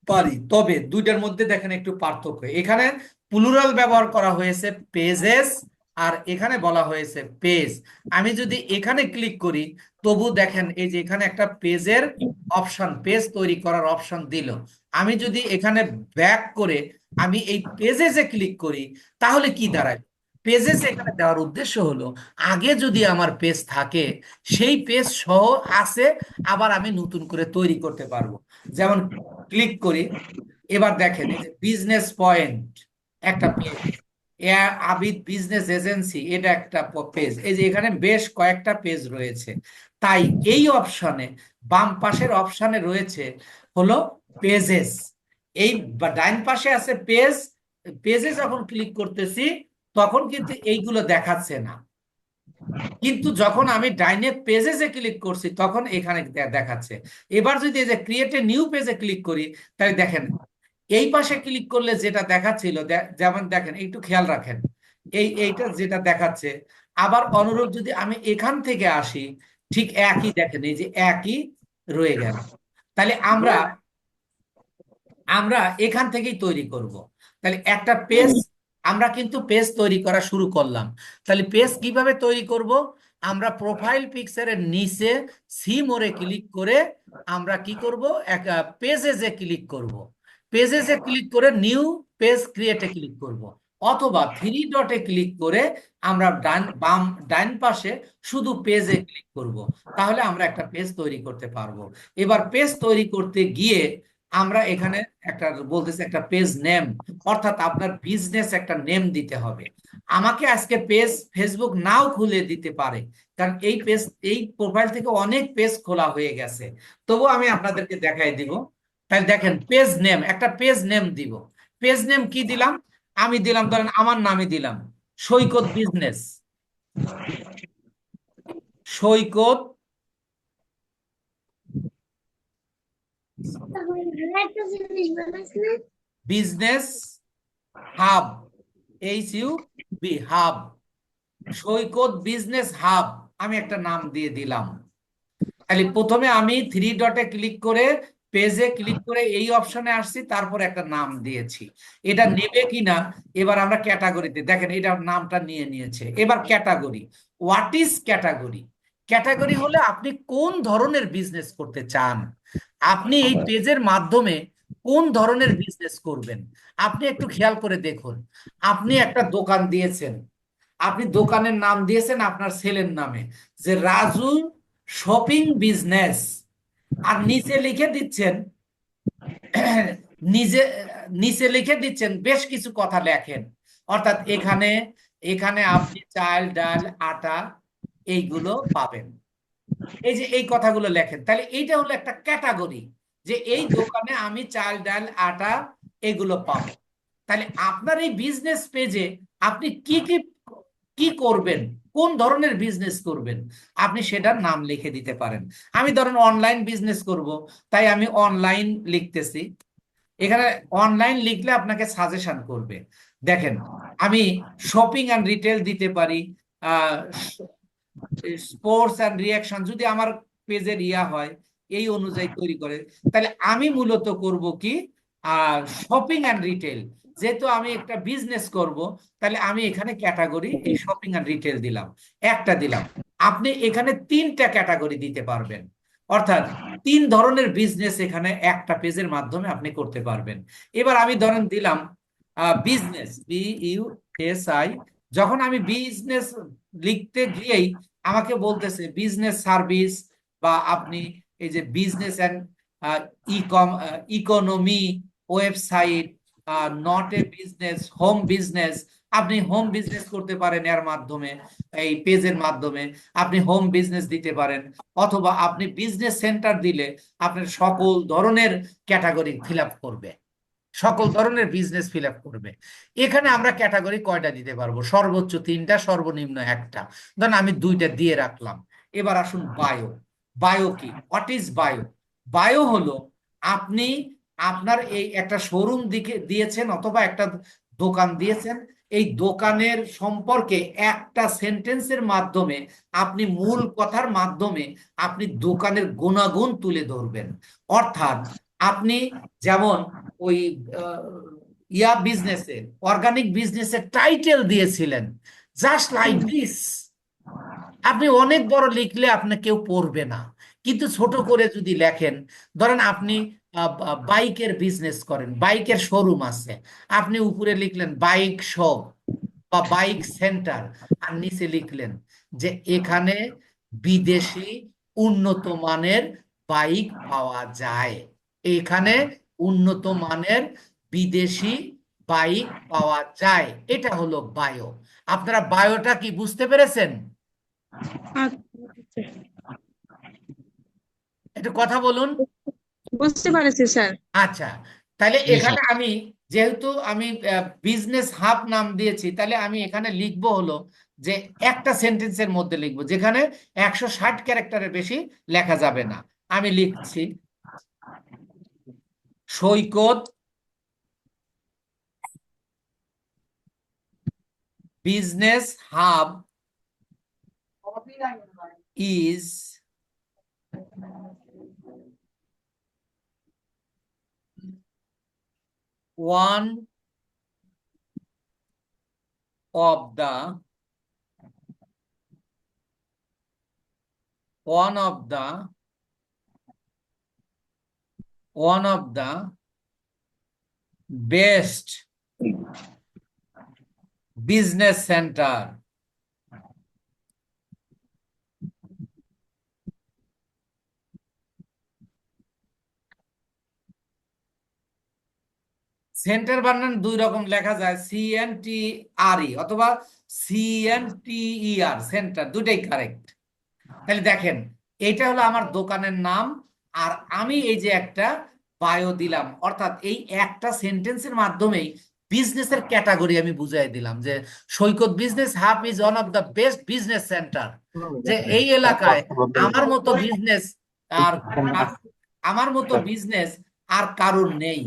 পারি। তবে দুইটার মধ্যে দেখেন একটু পার্থক্য, এখানে প্লুরাল ব্যবহার করা হয়েছে পেজেস, আর এখানে বলা হয়েছে পেজ। আমি যদি এখানে ক্লিক করি, তবু দেখেন এই যে এখানে একটা পেজের অপশন, পেজ তৈরি করার অপশন দিল। আমি যদি এখানে ব্যাক করে আমি এই পেজেসে ক্লিক করি, তাহলে কি দাঁড়ায়? পেজেস এখানে দেওয়ার উদ্দেশ্য হলো, আগে যদি আমার পেজ থাকে, সেই পেজ সহ আছে, আবার আমি নতুন করে তৈরি করতে পারবো। যেমন ক্লিক করি, এবার দেখেন এই যে বিজনেস পয়েন্ট একটা পেজ, আবিদ বিজনেস এজেন্সি এটা একটা পেজ, এই যে এখানে বেশ কয়েকটা পেজ রয়েছে। তাই এই অপশনে, বাম পাশের অপশনে রয়েছে হলো পেজেস, এই ডাইন পাশে আছে পেজ। পেজে যখন ক্লিক করতেছি, তখন কিন্তু এইগুলো দেখাচ্ছে না, কিন্তু যখন আমি ডাইনে পেজে ক্লিক করছি, তখন এখানে দেখাচ্ছে। এবার যদি এই যে ক্রিয়েট এ নিউ পেজে ক্লিক করি, তাহলে দেখেন এই পাশে ক্লিক করলে যেটা দেখাচ্ছিল, যেমন দেখেন একটু খেয়াল রাখেন, এইটা যেটা দেখাচ্ছে, আবার অনুরূপ যদি আমি এখান থেকে আসি, ঠিক একই দেখেন, এই যে একই রয়ে গেল। তাহলে আমরা আমরা এখান থেকেই তৈরি করব। তাহলে একটা পেজ, আমরা কিন্তু পেজ তৈরি করা শুরু করলাম। তাহলে পেজ কিভাবে তৈরি করব? আমরা প্রোফাইল পিকচারের নিচে সি মোড়ে ক্লিক করে আমরা কি করব, এক পেজে যে ক্লিক করব, পেজে যে ক্লিক করে নিউ পেজ ক্রিয়েটে ক্লিক করব, অথবা থ্রি ডটে ক্লিক করে আমরা ডান পাশে শুধু পেজে ক্লিক করব। তাহলে আমরা একটা পেজ তৈরি করতে পারবো। এবার পেজ তৈরি করতে গিয়ে আমরা এখানে একটা বলতেছি একটা পেজ নেম, অর্থাৎ আপনার বিজনেস একটা নেম দিতে হবে। আমাকে আজকে পেজ ফেসবুক নাও খুলে দিতে পারে, কারণ এই পেজ, এই প্রোফাইল থেকে অনেক পেজ খোলা হয়ে গেছে। তবু আমি আপনাদেরকে দেখাই দিব। তাহলে দেখেন পেজ নেম, একটা পেজ নেম দিব। পেজ নেম কি দিলাম? আমি দিলাম, ধরেন আমার নামে দিলাম সৈকত বিজনেস, সৈকত বিজনেস হাব, HUB হাব, সৈকত বিজনেস হাব, আমি একটা নাম দিয়ে দিলাম। তাহলে প্রথমে আমি থ্রি ডটে ক্লিক করে পেজে ক্লিক করে এই অপশনে আসছি, তারপর একটা নাম দিয়েছি। এটা নেবে কিনা, এবার আমরা ক্যাটাগরিতে দেখেন এটা নামটা নিয়ে নিয়েছে। এবার category, what is category? Category হলে আপনি কোন ধরনের বিজনেস করতে চান, আপনি এই পেজের মাধ্যমে কোন ধরনের বিজনেস করবেন। আপনি একটু খেয়াল করে দেখুন, আপনি একটা দোকান দিয়েছেন, আপনি দোকানের নাম দিয়েছেন আপনার ছেলের নামে, যে রাজু শপিং বিজনেস, আর নিচে লিখে দিচ্ছেন নিজে, নিচে লিখে দিচ্ছেন বেশ কিছু কথা লেখেন, অর্থাৎ এখানে এখানে আপনি চাল ডাল আটা এইগুলো পাবেন, এই যে এই কথাগুলো লেখেন। তাহলে এইটা হলো একটা ক্যাটাগরি, যে এই দোকানে আমি চাল ডাল আটা এগুলো পাবো। তাহলে আপনার এই বিজনেস পেজে আপনি কি কি কি করবেন, কোন ধরনের বিজনেস করবেন, আপনি সেটার নাম লিখে দিতে পারেন। আমি ধরেন অনলাইন বিজনেস করব, তাই আমি অনলাইন লিখতেছি। এখানে অনলাইন লিখলে আপনাকে সাজেশন করবে। দেখেন আমি শপিং অ্যান্ড রিটেল দিতে পারি, স্পোর্টস অ্যান্ড রিয়াকশন যদি আমার পেজের ইয়া হয় এই অনুযায়ী তৈরি করে। তাহলে আমি মূলত করব কি, শপিং অ্যান্ড রিটেল, যেহেতু আমি একটা বিজনেস করব, তাহলে আমি এখানে ক্যাটাগরি এই শপিং অ্যান্ড রিটেল দিলাম, একটা দিলাম। আপনি এখানে তিনটা ক্যাটাগরি দিতে পারবেন, অর্থাৎ তিন ধরনের বিজনেস এখানে একটা পেজের মাধ্যমে আপনি করতে পারবেন। এবার আমি ধরেন দিলাম বিজনেস, BUSI। যখন আমি বিজনেস লিখতে গিয়েই আমাকে বলতেছে বিজনেস সার্ভিস, বা আপনি এই যে business and economy, website, not a business, home business, আপনি হোম বিজনেস করতে পারেন এর মাধ্যমে, এই পেজের মাধ্যমে আপনি হোম বিজনেস দিতে পারেন, অথবা আপনি বিজনেস সেন্টার দিলে আপনার সকল ধরনের ক্যাটাগরি ফিল আপ করবে, সকল ধরনের বিজনেস ফিল আপ করবে। এখানে আমরা ক্যাটাগরি কয়টা দিতে পারবো? সর্বোচ্চ তিনটা, সর্বনিম্ন একটা। ধরুন আমি দুইটা দিয়ে রাখলাম। এবার আসুন বায়ো। বায়ো কি? What is bio? বায়ো হলো আপনি আপনার এই একটা শোরুম দিকে দিয়েছেন অথবা একটা দোকান দিয়েছেন, এই দোকানের সম্পর্কে একটা সেন্টেন্সের মাধ্যমে, আপনি মূল কথার মাধ্যমে আপনি দোকানের গুণাগুণ তুলে ধরবেন। অর্থাৎ আপনি যেমন ওই আহ, বিজনেসে, অর্গানিক বিজনেসে টাইটেল দিয়েছিলেন জাস্ট লাইক দিস। আপনি অনেক বড় লিখলে আপনি কেউ পড়বে না, কিন্তু ছোট করে যদি লেখেন, ধরেন আপনি বাইকের বিজনেস করেন, বাইকের শোরুম আছে, আপনি উপরে লিখলেন বাইক শপ বা বাইক সেন্টার, আর নিচে লিখলেন যে এখানে বিদেশি উন্নত মানের বাইক পাওয়া যায়, এখানে উন্নত মানের বিদেশি বাইক পাওয়া যায়। এটা হলো বায়ো। আপনারা বায়োটা কি বুঝতে পেরেছেন? আচ্ছা, একটু কথা বলুন। বুঝতে পারছি স্যার। আচ্ছা, তাহলে জি এখানে স্যার। আমি, যেহেতু আমি বিজনেস হাব নাম দিয়েছি, তাহলে আমি এখানে লিখবো হলো যে একটা সেন্টেন্সের মধ্যে লিখবো, যেখানে 160 ক্যারেক্টারের বেশি লেখা যাবে না। আমি লিখছি Saikat business hub is one of the one of the one of the best business center centre বানান দুই রকম লেখা যায়, CNTRE অথবা CNTER, সেন্টার, দুটাই কারেক্ট। তাহলে দেখেন, এইটা হলো আমার দোকানের নাম, আর আমি এই যে একটা বায়ো দিলাম, অর্থাৎ এই একটা সেন্টেন্সের মাধ্যমেই বিজনেসের ক্যাটাগরি আমি বুঝাই দিলাম যে Saikat business hub is one of the best business centre, যে এই এলাকায় আমার মতো বিজনেস আর আমার মতো বিজনেস আর কারোর নেই।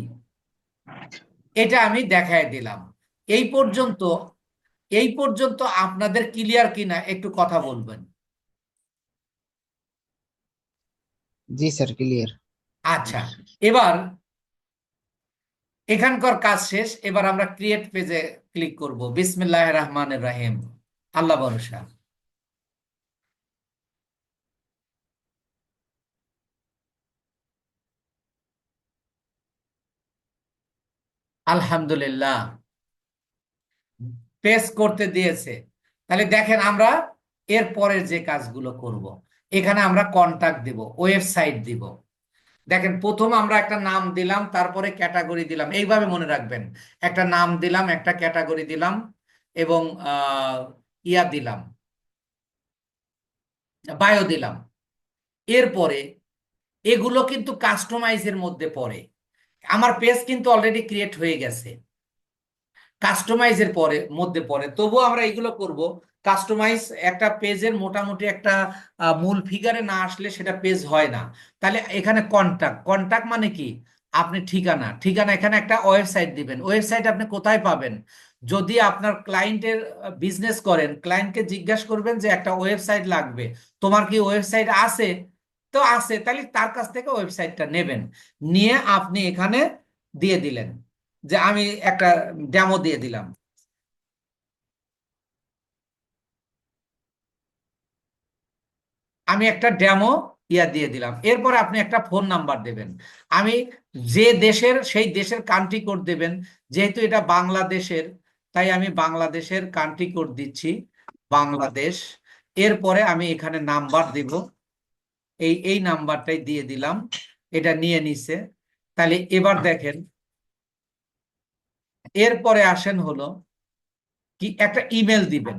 এটা আমি দেখায় দিলাম। এই পর্যন্ত, এই পর্যন্ত আপনাদের ক্লিয়ার কিনা একটু কথা বলবেন। জি স্যার, ক্লিয়ার। আচ্ছা, এবার এখানকার কাজ শেষ। এবার আমরা ক্রিয়েট পেজে ক্লিক করব। বিসমিল্লাহির রহমানির রহিম, আল্লাহ ভরসা। আলহামদুলিল্লাহ, পেজ করতে দিয়েছে। তাহলে দেখেন আমরা এর পরের যে কাজগুলো করব, এখানে আমরা কন্টাক্ট দিব, ওয়েবসাইট দিব। দেখেন, প্রথম আমরা একটা নাম দিলাম, তারপরে ক্যাটাগরি দিলাম, এইভাবে মনে রাখবেন। একটা নাম দিলাম, একটা ক্যাটাগরি দিলাম, এবং দিলাম, বায়ো দিলাম। এরপরে এগুলো কিন্তু কাস্টমাইজের মধ্যে পড়ে। আমার পেজ কিন্তু অলরেডি ক্রিয়েট হয়ে গেছে, কাস্টমাইজের পরে মধ্যে পড়ে, তবুও আমরা এগুলো করব। কাস্টমাইজ একটা পেজের মোটামুটি একটা মূল ফিগারে না আসলে সেটা পেজ হয় না। তাহলে এখানে কন্টাক্ট, কন্টাক্ট মানে কি? আপনি ঠিকানা, ঠিকানা এখানে একটা ওয়েবসাইট দিবেন। ওয়েবসাইট আপনি কোথায় পাবেন? যদি আপনার ক্লায়েন্টের বিজনেস করেন, ক্লায়েন্টকে জিজ্ঞাসা করবেন যে একটা ওয়েবসাইট লাগবে, তোমার কি ওয়েবসাইট আছে? তো আছে, তাহলে তার কাছ থেকে ওয়েবসাইটটা নেবেন, নিয়ে আপনি এখানে দিয়ে দিলেন যে আমি একটা ডেমো দিয়ে দিলাম। আমি একটা ডেমো দিয়ে দিলাম। এরপরে আপনি একটা ফোন নাম্বার দেবেন। আমি যে দেশের, সেই দেশের কান্ট্রি কোড দেবেন। যেহেতু এটা বাংলাদেশের, তাই আমি বাংলাদেশের কান্ট্রি কোড দিচ্ছি, বাংলাদেশ। এরপরে আমি এখানে নাম্বার দিব, এই নাম্বারটাই দিয়ে দিলাম, এটা নিয়ে নিছে। তাহলে এবার দেখেন, এরপরে আসেন হলো কি একটা ইমেল দিবেন,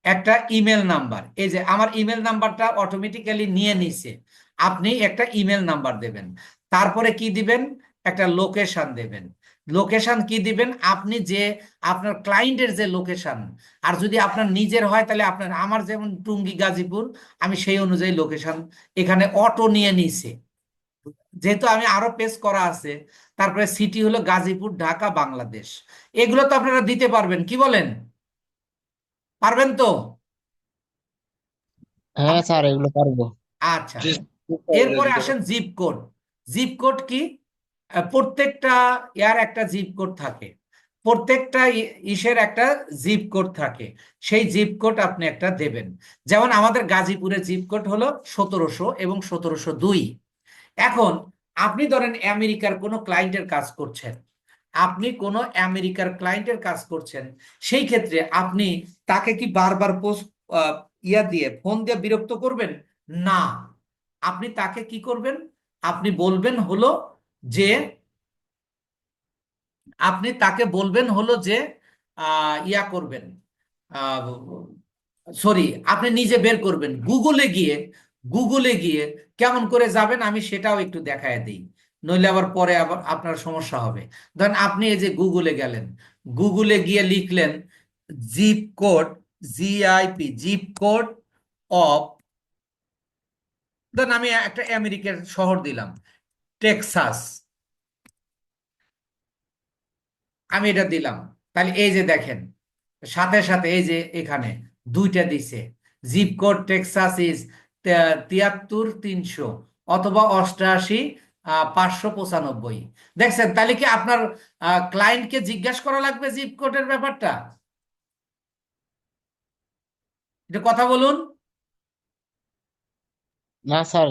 একটা ইমেল নাম্বার। এই যে আমার ইমেল নাম্বারটা অটোমেটিক্যালি নিয়ে নিছে, আপনি একটা ইমেল নাম্বার দেবেন। তারপরে কি দিবেন, একটা লোকেশন দেবেন। লোকেশন কি দিবেন, আপনি যে আপনার ক্লায়েন্টের যে লোকেশন, আর যদি আপনার নিজের হয় তাহলে আপনার, আমার যেমন টুঙ্গি গাজীপুর, আমি সেই অনুযায়ী লোকেশন এখানে অটো নিয়ে নিছে, যেহেতু আমি আরো পেজ করা আছে। তারপরে সিটি হলো গাজীপুর, ঢাকা, বাংলাদেশ। এগুলো তো আপনারা দিতে পারবেন, কি বলেন, পারবেন তো? হ্যাঁ স্যার এগুলো পারবো। আচ্ছা, এরপরে আসেন জিপ কোড। জিপ কোড কি? প্রত্যেকটা ইয়ার একটা জিপ কোড থাকে, প্রত্যেকটা ইসের একটা জিপ কোড থাকে। সেই জিপ কোড আপনি একটা দেবেন। যেমন আমাদের গাজীপুরের জিপ কোড হলো 1700 এবং 1702। এখন আপনি ধরেন আমেরিকার কোনো ক্লায়েন্টের কাজ করছেন, আপনি কোনো আমেরিকার ক্লায়েন্টের কাজ করছেন, সেই ক্ষেত্রে আপনি তাকে কি বারবার পোস্ট ইয়া দিয়ে ফোন দিয়ে বিরক্ত করবেন? না, আপনি তাকে কি করবেন, আপনি বলবেন হলো যে, আপনি তাকে বলবেন হলো যে ইয়া করবেন, সরি, আপনি নিজে বের করবেন গুগলে গিয়ে। গুগলে গিয়ে কেমন করে যাবেন আমি সেটাও একটু দেখায় দিই, নইলে আবার পরে আবার আপনার সমস্যা হবে। ধরেন আপনি এই যে গুগলে গেলেন, গুগলে গিয়ে লিখলেন zip code, G I P, zip code of, ধরেন আমি একটা আমেরিকার শহর দিলাম, টেক্সাস, আমি এটা দিলাম। তাহলে এই যে দেখেন, সাথে সাথে এই যে এখানে দুইটা দিছে, জিপ কোড টেক্সাস ইজ 73,300 অথবা 88,595। দেখছেন, তাহলে কি আপনার ক্লায়েন্টকে জিজ্ঞাসা করা লাগবে জিপ কোডের ব্যাপারটা? এটা কথা বলুন। না স্যার।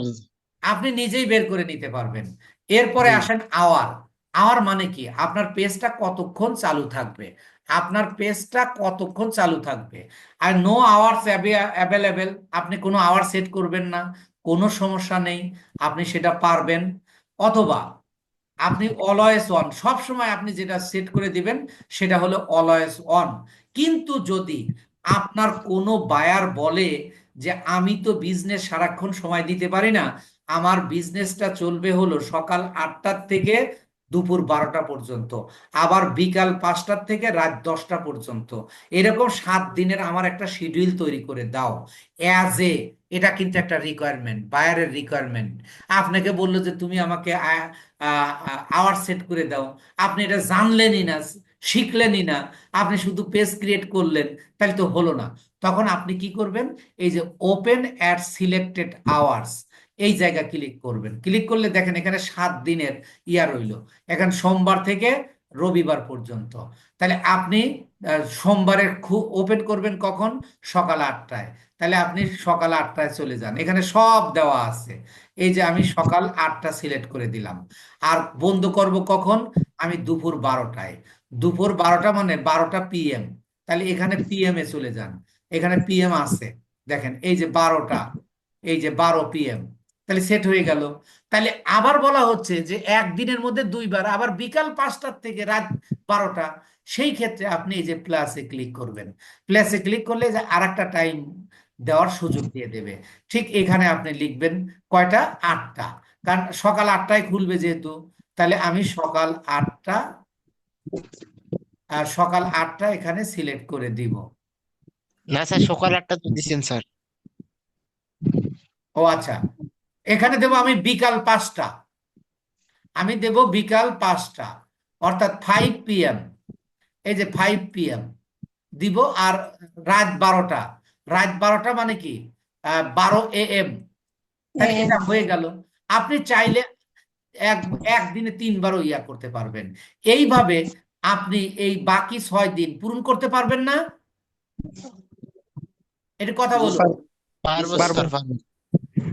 আপনি নিজেই বের করে নিতে পারবেন। এরপরে জি। আসেন আওয়ার। আওয়ার মানে কি, আপনার পেজটা কতক্ষণ চালু থাকবে, আপনার পেজটা কতক্ষণ চালু থাকবে। আর নো আওয়ার্স অ্যাভেলেবেল, আপনি কোনো আওয়ার সেট করবেন না, কোনো সমস্যা নেই, আপনি সেটা পারবেন। অথবা আপনি অলওয়েজ অন, সব সময় আপনি যেটা সেট করে দিবেন সেটা হলো অলওয়েজ অন। কিন্তু যদি আপনার কোনো বায়ার বলে যে আমি তো বিজনেস সারাক্ষণ সময় দিতে পারি না, আমার বিজনেসটা চলবে হলো সকাল 8টার থেকে দুপুর 12টা পর্যন্ত, আবার বিকাল 5টার থেকে রাত 10টা পর্যন্ত, এরকম 7 দিনের আমার একটা শিডিউল তৈরি করে দাও অ্যাজ এ, এটা কিন্তু একটা রিকোয়ারমেন্ট, বায়ারের রিকোয়ারমেন্ট। আপনাকে বললো যে তুমি আমাকে আওয়ার সেট করে দাও, আপনি এটা জানলেনই না, শিখলেনই না, আপনি শুধু পেজ ক্রিয়েট করলেন, তাহলে তো হলো না। তখন আপনি কি করবেন, এই যে ওপেন অ্যাট সিলেক্টেড আওয়ার্স, এই জায়গা ক্লিক করবেন। ক্লিক করলে দেখেন এখানে 7 দিনের ইয়া রইলো, এখানে সোমবার থেকে রবিবার পর্যন্ত। তাহলে আপনি সোমবারে ওপেন করবেন কখন, সকাল 8টায়। তাহলে আপনি সকাল 8টায় চলে যান, এখানে সব দেওয়া আছে। এই যে আমি সকাল 8টা সিলেক্ট করে দিলাম। আর বন্ধ করব কখন, আমি দুপুর 12টায়। দুপুর 12টা মানে 12টা পিএম। তাহলে এখানে পিএম এ চলে যান, এখানে পিএম আছে, দেখেন এই যে 12টা, এই যে 12 PM, তাহলে সেট হয়ে গেল। তাহলে আবার বলা হচ্ছে যে একদিনের মধ্যে দুইবার, আবার বিকাল 5টার থেকে রাত 12টা, সেই ক্ষেত্রে আপনি এই যে প্লাসে ক্লিক করবেন। প্লাসে ক্লিক করলে যে আর একটা টাইম দেওয়ার সুযোগ দিয়ে দেবে। ঠিক এখানে আপনি লিখবেন কয়টা, 8টা, কারণ সকাল 8টায় খুলবে যেহেতু, তাহলে আমি সকাল 8টা, সকাল 8টা এখানে সিলেক্ট করে দিব। না স্যার সকাল 8টা তো দিচ্ছেন স্যার। ও আচ্ছা, এখানে দেবো আমি বিকাল 5টা, আমি দেব বিকাল 5টা, অর্থাৎ 5 PM। এই যে 5 PM দিব। আর রাত 12টা, রাত 12টা মানে কি, 12 AM। তাহলে এটা হয়ে গেল। আপনি চাইলে এক একদিনে 3বারও ইয়া করতে পারবেন। এইভাবে আপনি এই বাকি 6 দিন পূরণ করতে পারবেন না? এটা কথা বলুন। স্যার পারবো পারবো। স্যার পারবো।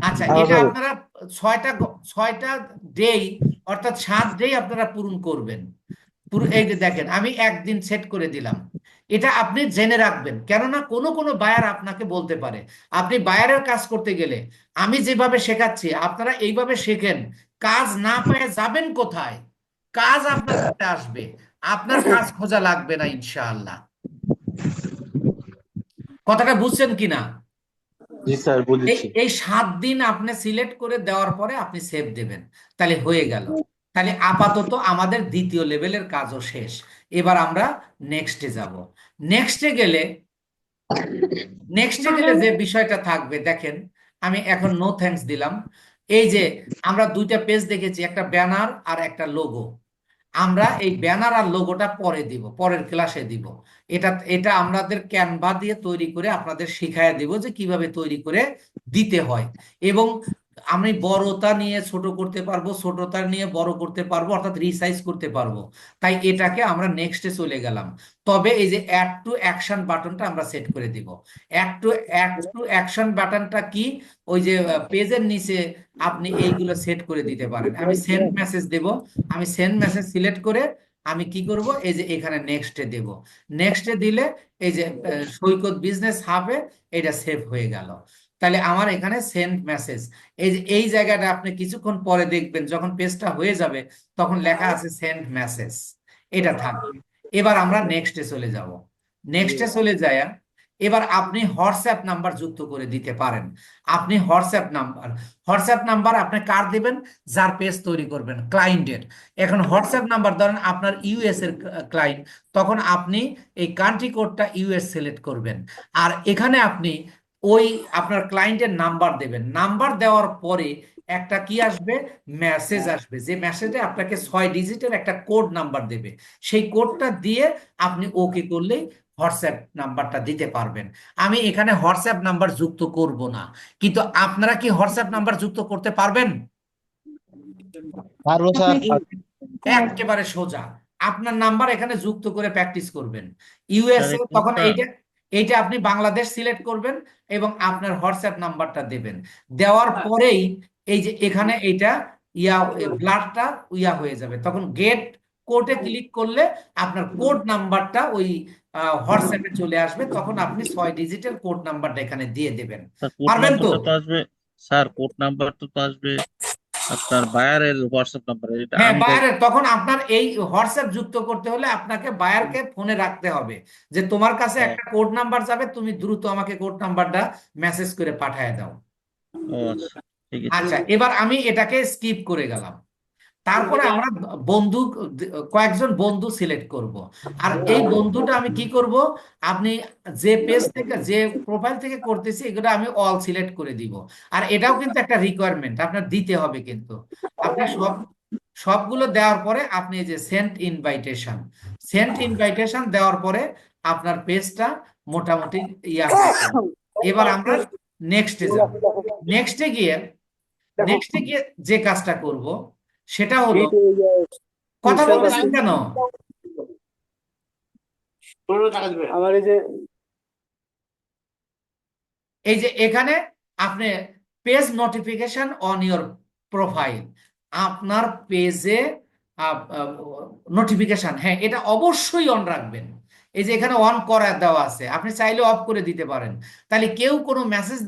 আচ্ছা, হ্যাঁ এটা স্যার। আপনারা ছয়টা ছয়টা ডেই, অর্থাৎ 7 ডেই আপনারা পূরণ করবেন। পুরো এই যে দেখেন আমি একদিন সেট করে দিলাম। এটা আপনি জেনে রাখবেন, কেননা কোনো কোনো বায়ার আপনাকে বলতে পারে, আপনি বায়ারের কাজ করতে গেলে আমি যেভাবে শেখাচ্ছি আপনারা এইভাবে শেখেন, কাজ না পেয়ে যাবেন কোথায়, কাজ আপনার কাছে আসবে। আপনার কাজ খোঁজা লাগবে না ইনশাআল্লাহ। কথাটা বুঝছেন কিনা? জি স্যার, এই বুঝেছি। এই 7 দিন আপনি সিলেক্ট করে দেওয়ার পরে আপনি সেভ দেবেন, তাহলে হয়ে গেল। তাহলে আপাতত আমাদের দ্বিতীয় লেভেলের কাজও শেষ। এবার আমরা নেক্সটে যাব। নেক্সটে গেলে যে বিষয়টা থাকবে দেখেন, আমি এখন নো থ্যাঙ্কস দিলাম। এই যে আমরা দুইটা পেজ দেখেছি, একটা ব্যানার আর একটা লোগো। আমরা এই ব্যানার আর লোগোটা পরে দিব, পরের ক্লাসে দিব। এটা এটা আমাদের ক্যানভা দিয়ে তৈরি করে আপনাদের শিখাইয়া দিব যে কিভাবে তৈরি করে দিতে হয়। এবং আমি বড়তা নিয়ে ছোট করতে পারবো, ছোটতা নিয়ে বড় করতে পারবো, অর্থাৎ রিসাইজ করতে পারবো। তাই এটাকে আমরা নেক্সটে চলে গেলাম। তবে এই যে অ্যাড টু অ্যাকশন বাটনটা আমরা সেট করে দিব। অ্যাড টু অ্যাকশন বাটনটা কি? ওই যে পেজের নিচে আপনি এইগুলো সেট করে দিতে পারেন। আমি সেন্ড মেসেজ দেব, আমি সেন্ড মেসেজ সিলেক্ট করে আমি কি করব, এই যে এখানে নেক্সটে দেব। নেক্সটে দিলে এই যে সৈকত বিজনেস হাবে এটা সেভ হয়ে গেল। তাহলে আমার এখানে সেন্ড মেসেজ, এই যে এই জায়গাটা আপনি কিছুক্ষণ পরে দেখবেন, যখন পেজটা হয়ে যাবে তখন লেখা আছে সেন্ড মেসেজ, এটা থাকবে। এবার আমরা নেক্সটে চলে যাব। নেক্সটে চলে যায়, এবার আপনি হোয়াটসঅ্যাপ নাম্বার যুক্ত করে দিতে পারেন। আপনি হোয়াটসঅ্যাপ নাম্বার আপনি কার দিবেন? যার পেজ তৈরি করবেন, ক্লায়েন্টের। এখন হোয়াটসঅ্যাপ নাম্বার ধরেন আপনার ইউএস এর ক্লায়েন্ট, তখন আপনি এই কান্ট্রি কোডটা ইউএস সিলেক্ট করবেন। আর এখানে আপনি ওই আপনার ক্লায়েন্টের নাম্বার দেবেন। নাম্বার দেওয়ার পরে একটা কি আসবে? মেসেজ আসবে, যে মেসেজে আপনাকে 6 ডিজিটের একটা কোড নাম্বার দেবে। সেই কোডটা দিয়ে আপনি ওকে করলেই হোয়াটসঅ্যাপ নাম্বারটা দিতে পারবেন। আমি এখানে হোয়াটসঅ্যাপ নাম্বার যুক্ত করব না, কিন্তু আপনারা কি হোয়াটসঅ্যাপ নাম্বার যুক্ত করতে পারবেন? পারবো স্যার। একেবারে সোজা আপনার নাম্বার এখানে যুক্ত করে প্র্যাকটিস করবেন। ইউএসএ তখন এইটা এইটা আপনি বাংলাদেশ সিলেক্ট করবেন এবং আপনার হোয়াটসঅ্যাপ নাম্বারটা দেবেন। দেওয়ার পরেই এই যে এখানে এইটা ব্লাডটা হয়ে যাবে, তখন গেট কোডে ক্লিক করলে আপনার কোড নাম্বারটা ওই হোয়াটসঅ্যাপে চলে আসবে। তখন আপনি 6 ডিজিটের কোড নাম্বারটা এখানে দিয়ে দেবেন। কোড পারবেন তো? নাম্বারটা তো আসবে স্যার, কোড নাম্বারটা তো আসবে আপনার বায়ারের হোয়াটসঅ্যাপ নাম্বারে, এটা হ্যাঁ, আমি বায়ারের তখন আপনার এই হোয়াটসঅ্যাপ যুক্ত করতে হলে আপনাকে বায়ারকে ফোনে রাখতে হবে যে তোমার কাছে ও একটা কোড নাম্বার যাবে, তুমি দ্রুত আমাকে কোড নাম্বারটা মেসেজ করে পাঠিয়ে দাও। ও আচ্ছা, ঠিক আছে। আচ্ছা, এবার আমি এটাকে স্কিপ করে গেলাম। তারপরে আমরা বন্ধু, কয়েকজন বন্ধু সিলেক্ট করব। আর এই বন্ধুটা আমি কি করব, আপনি যে পেজ থেকে যে প্রোফাইল থেকে করতেছি এগুলো আমি অল সিলেক্ট করে দিব। আর এটাও কিন্তু একটা রিকোয়ারমেন্ট আপনার দিতে হবে, কিন্তু আপনি সবগুলো দেওয়ার পরে আপনি এই যে সেন্ট ইনভাইটেশন দেওয়ার পরে আপনার পেজটা মোটামুটি হয়ে গেল। এবার আমরা নেক্সটে যাব। নেক্সটে গিয়ে নেক্সটে গিয়ে যে কাজটা করব সেটা হলো, কথা বলতেছেন কেন? আমার এই যে এই যে এখানে আপনি page notification on your profile, আপনার পেজে নোটিফিকেশন, হ্যাঁ এটা অবশ্যই অন রাখবেন। এই যে এখানে অন করা দেওয়া আছে, আপনি চাইলে অফ করে দিতে পারেন। তাহলে কেউ কোনো মেসেজ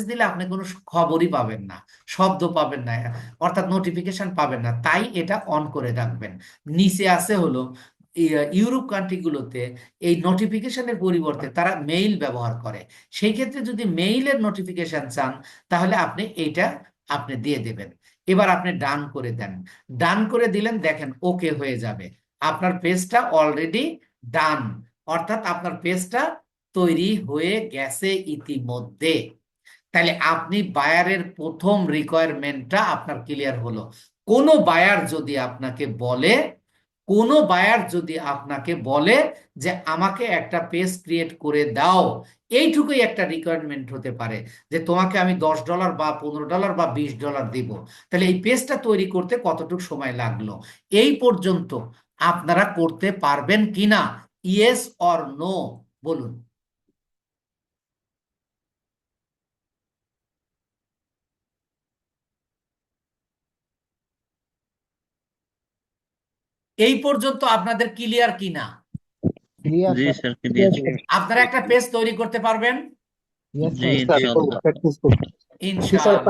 দিলে আপনি কোনো খবরই পাবেন না, শব্দ পাবেন না, অর্থাৎ নোটিফিকেশন পাবেন না। তাই এটা অন করে রাখবেন। নিচে আছে হলো ইউরোপ কান্ট্রিগুলোতে এই নোটিফিকেশনের পরিবর্তে তারা মেইল ব্যবহার করে। সেই ক্ষেত্রে যদি মেইলের নোটিফিকেশন চান তাহলে আপনি দিয়ে দেবেন। এবার আপনি ডান করে দেন। ডান করে দিলেন, দেখেন ওকে হয়ে যাবে। আপনার পেজটা অলরেডি ডান, অর্থাৎ আপনার পেজটা তৈরি হয়ে গেছে ইতিমধ্যে। তাহলে আপনি বায়ারের প্রথম রিকোয়ারমেন্টটা আপনার ক্লিয়ার হলো। কোনো বায়ার যদি আপনাকে বলে কোনো বায়ার যদি আপনাকে বলে যে আমাকে একটা পেজ ক্রিয়েট করে দাও, এইটুকুই একটা রিকোয়ারমেন্ট হতে পারে যে তোমাকে আমি $10 বা $15 বা $20 দিব, তাহলে এই পেজটা তৈরি করতে কতটুকু সময় লাগলো, এই পর্যন্ত আপনারা করতে পারবেন কিনা? ইয়েস অর নো বলুন। এই পর্যন্ত আপনাদের ক্লিয়ার কিনা? ক্লিয়ার জি স্যার। Sir, clear. আপনারা একটা পেজ তৈরি করতে পারবেন ইয়েস জি স্যার। স্যার ইনশাআল্লাহ। প্র্যাকটিস করুন। ইনশাআল্লাহ।